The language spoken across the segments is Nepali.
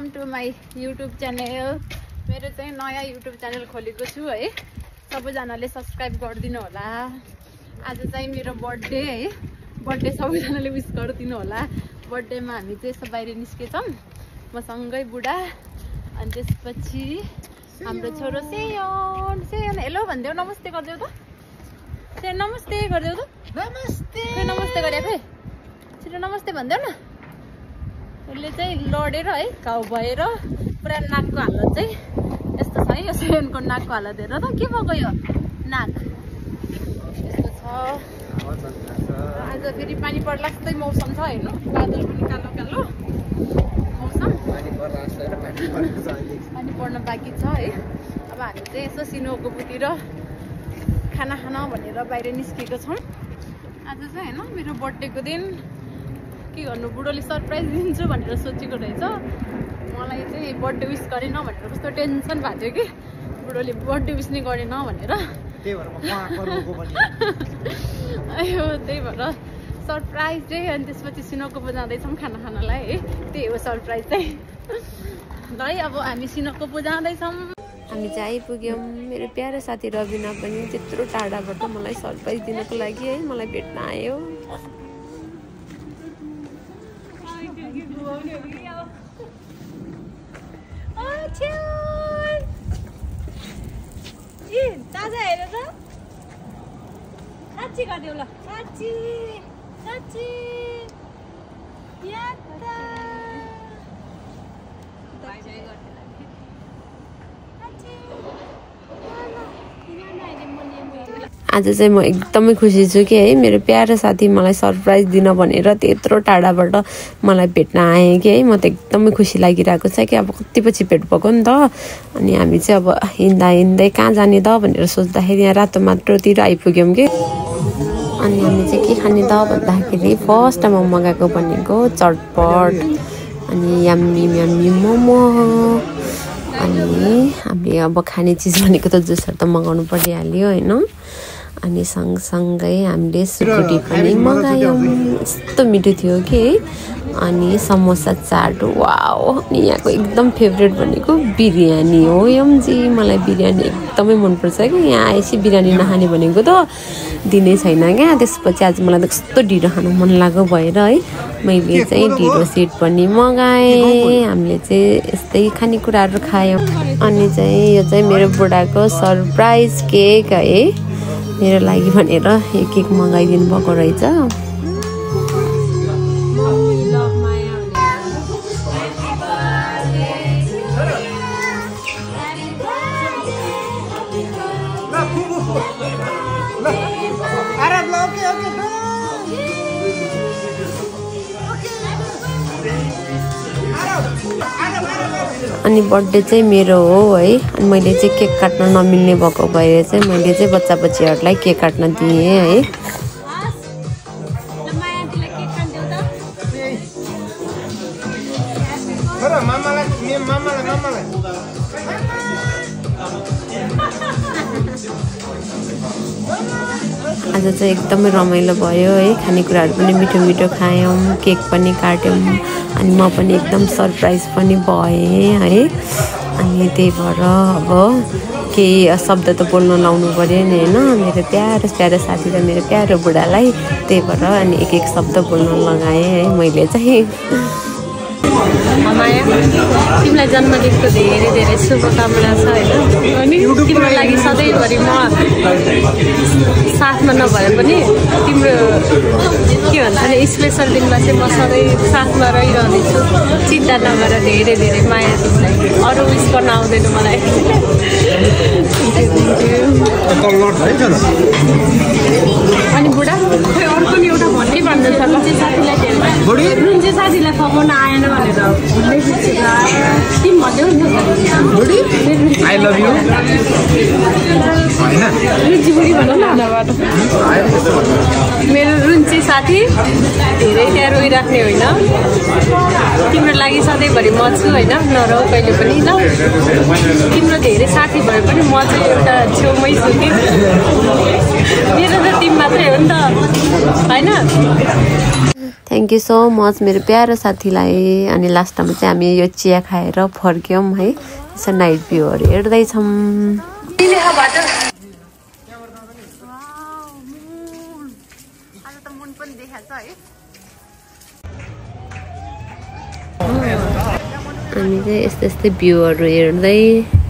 Welcome to my YouTube channel. मेरो चाहिँ नयाँ युट्युब च्यानल खोलेको छु है, सबैजनाले सब्सक्राइब गरिदिनु होला। आज चाहिँ मेरो बर्थडे है, बर्थडे सबैजनाले विश गरिदिनु होला। बर्थडेमा हामी चाहिँ यसो बाहिर निस्केछौँ, मसँगै बुढा, अनि त्यसपछि हाम्रो छोरो सेयन। सेयन हेलो भनिदेऊ, नमस्ते गरिदेऊ त। सेयन नमस्ते गरिदेऊ त। नमस्ते नमस्ते गरेको है, छिटो नमस्ते भनिदेऊ न। उसले चाहिँ लडेर है, घाउ भएर पुरा नाकको हालत चाहिँ यस्तो छ है। यो सेयनको नाकको हालत हेर त, के भएको यो नाक यस्तो छ। आज फेरि पानी पर्ला जस्तै मौसम छ हेर्नु, बादल पनि कालो कालो मौसम, पानी पर्न बाँकी छ है। अब हामी चाहिँ यसो सिनोकोपुतिर खाना खान भनेर बाहिर निस्केको छौँ। आज चाहिँ होइन मेरो बर्थडेको दिन के गर्नु, बुढोले सरप्राइज दिन्छु भनेर सोचेको रहेछ। मलाई चाहिँ बर्थडे विस गरेन भनेर कस्तो टेन्सन भएको थियो कि, बुढोले बर्थडे विस नै गरेन भनेर। अयो त्यही भएर सरप्राइज डे। अनि त्यसपछि सिनोकोपो जाँदैछौँ खाना खानलाई है, त्यही हो सरप्राइज चाहिँ। ल है, अब हामी सिनोकोपो जाँदैछौँ। हामी चाहिँ आइपुग्यौँ। मेरो प्यारो साथी रबिना पनि त्यत्रो टाढाबाट मलाई सरप्राइज दिनको लागि है मलाई भेट्न आयो। ताजा हेर त, साँच्ची गरिदेऊ ल, साँच्ची साँच्ची आज चाहिँ म एकदमै खुसी छु कि है मेरो प्यारो साथी मलाई सरप्राइज दिन भनेर त्यत्रो टाढाबाट मलाई भेट्न आए कि है। म त एकदमै खुसी लागिरहेको छ कि अब कति पछि भेट भएको नि त। अनि हामी चाहिँ अब हिँड्दा हिँड्दै कहाँ जाने त भनेर सोच्दाखेरि यहाँ रातो माटोतिर आइपुग्यौँ कि। अनि हामी चाहिँ के खाने त भन्दाखेरि फर्स्ट टाइम मगाएको भनेको चटपट, अनि यम्मी यम्मी मोमो, अनि हामीले अब खाने चिज भनेको त जुसहरू त मगाउनु परिहाल्यो होइन। अनि सँगसँगै हामीले सुकुटी पनि मगायौँ, यस्तो मिठो थियो कि है। अनि समोसा चाट, वाओ। अनि यहाँको एकदम फेभरेट भनेको बिरयानी हो। यमजी मलाई बिरयानी एकदमै मनपर्छ कि, यहाँ आएपछि बिरयानी नखाने भनेको त दिनै छैन क्या। त्यसपछि आज मलाई त कस्तो ढिँडो खानु मन लाग्यो भएर है मैले चाहिँ ढिँडो सेट पनि मगाएँ। हामीले चाहिँ यस्तै खानेकुराहरू खायौँ। अनि चाहिँ यो चाहिँ मेरो बुढाको सरप्राइज केक है, मेरो लागि भनेर यो केक मगाइदिनु भएको रहेछ। अनि बर्थडे चाहिँ मेरो हो है। अनि मैले चाहिँ केक काट्न नमिल्ने भएको भएर चाहिँ मैले चाहिँ बच्चा बच्चीहरूलाई केक काट्न दिएँ है। आज चाहिँ एकदमै रमाइलो भयो है, खानेकुराहरू पनि मिठो मिठो खायौँ, केक पनि काट्यौँ, अनि म पनि एकदम सरप्राइज पनि भएँ है। अनि त्यही भएर अब केही शब्द त बोल्न लाउनु पऱ्यो नि होइन, मेरो प्यारो प्यारो साथी र मेरो प्यारो बुढालाई। त्यही भएर अनि एक एक शब्द बोल्न लगाएँ है मैले चाहिँ। माया, तिमीलाई जन्मदिनको धेरै धेरै शुभकामना छ होइन। अनि तिम्रो लागि सधैँभरि म साथमा नभए पनि तिम्रो के भन्छ नि स्पेसल दिनमा चाहिँ म सधैँ साथमा रहिरहनेछु। चिन्ता नगर, धेरै धेरै माया तिमीलाई। अरू विस गर्न आउँदैन मलाई। अनि बुढा खोइ अर्को नि एउटा भन्नै भन्दैछ, रुन्चे साथीलाई रुन्चे साथीलाई फकाउन आएन भनेर तिमी भन्यौ नि आई लभ यु रुन्ची बुढी भनौँ न। मेरो रुन्ची साथी धेरै त्यहाँ रोइराख्ने होइन, तिम्रो लागि सधैँभरि म छु होइन, नरौ कहिले पनि ल। तिम्रो धेरै साथी भए पनि म चाहिँ एउटा छेउमै छु कि, मेरो त टिम मात्रै हो नि त होइन। थ्याङ्क यू सो मच मेरो प्यारो साथीलाई। अनि लास्टमा चाहिँ हामी यो चिया खाएर फर्क्यौँ है। यसो नाइट भ्यूहरू हेर्दैछौँ। हामी चाहिँ यस्तै यस्तै भ्यूहरू हेर्दै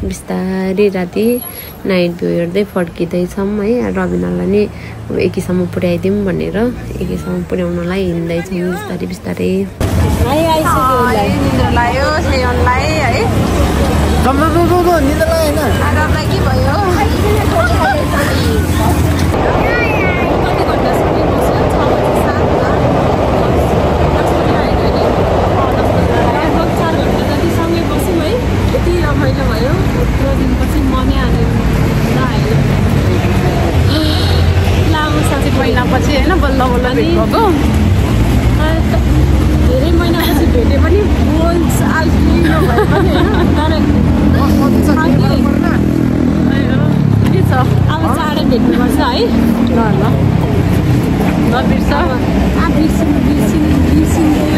बिस्तारै राति नाइट भ्यू हेर्दै फर्किँदैछौँ है। रबिनालाई नि अब एकीसम्म पुर्याइदिउँ भनेर एकीसम्म पुर्याउनलाई हिँड्दैछौँ बिस्तारै बिस्तारै। रमाइलो भयो। यत्रो दिनपछि मनै आने लामो साथी महिनापछि होइन बल्ल बल्ल भेटेको। धेरै महिनापछि भेटे पनि बोल चाल भए पनि के छ अब चाँडै भेट्नुपर्छ है। ल नबिर्स बिर्सिँदैन।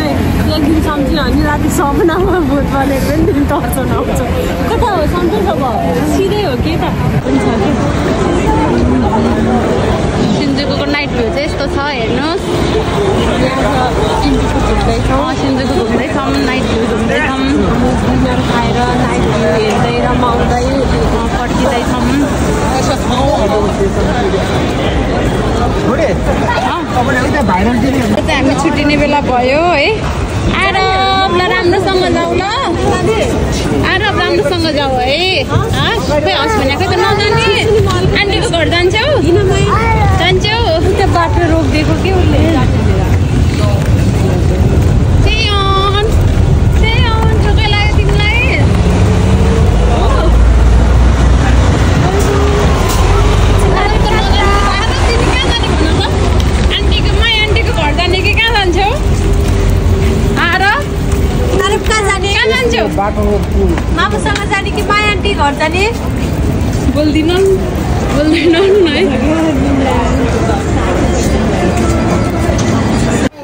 एक दिन सम्झियो भने राति सपनामा भूत बनेको पनि दिन टर्चर आउँछ। कता हो सम्झिन्छ भयो सिधै हो के त हुन्छ कि। सिन्जुकूको नाइट भ्यू चाहिँ यस्तो छ हेर्नुहोस्। सिन्जुकू घुम्दैछौँ। सिन्जुकू घुम्दैछौँ नाइट भ्यू घुम्दैछौँ। डिनर खाएर नाइट भ्यू हेर्दै रमाउँदै फर्किँदैछौँ। हामी छुट्टिने बेला भयो है। आएर ल राम्रोसँग जाऊ ल। आएर राम्रोसँग जाऊ है। खोइ हस् भनेको त नजाने। आन्टीको घर जान्छौ जान्छौ त्यो बाटो रोकिदिएको के उसले। ठोकै लाग्यो तिमीलाई। आन्टीको घर जाने कि कहाँ जान्छौ? कहाँ जाने? कहाँ जान्छौ? मामुसँग जाने कि माया आन्टी घर जाने? बोल्दैनौ है।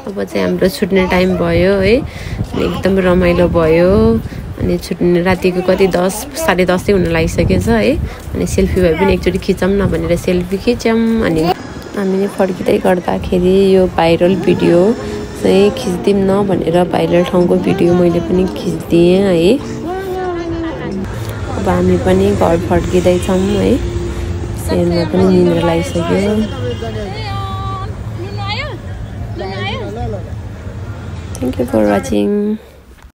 अब चाहिँ हाम्रो छुट्ने टाइम भयो है। अनि एकदम रमाइलो भयो। अनि छुट्ने रातिको कति 10 साढे 10 हुन लागिसकेछ है। अनि सेल्फी भए पनि एकचोटि खिचौँ न भनेर सेल्फी खिच्यौँ। अनि हामीले फर्किँदै गर्दाखेरि यो भाइरल भिडियो चाहिँ खिच्दिउँ न भनेर भाइरल ठाउँको भिडियो मैले पनि खिचिदिएँ है। अब हामी पनि घर फर्किँदैछौँ है। सेनमा पनि निन्द्रा लागिसक्यो। Thank you for watching.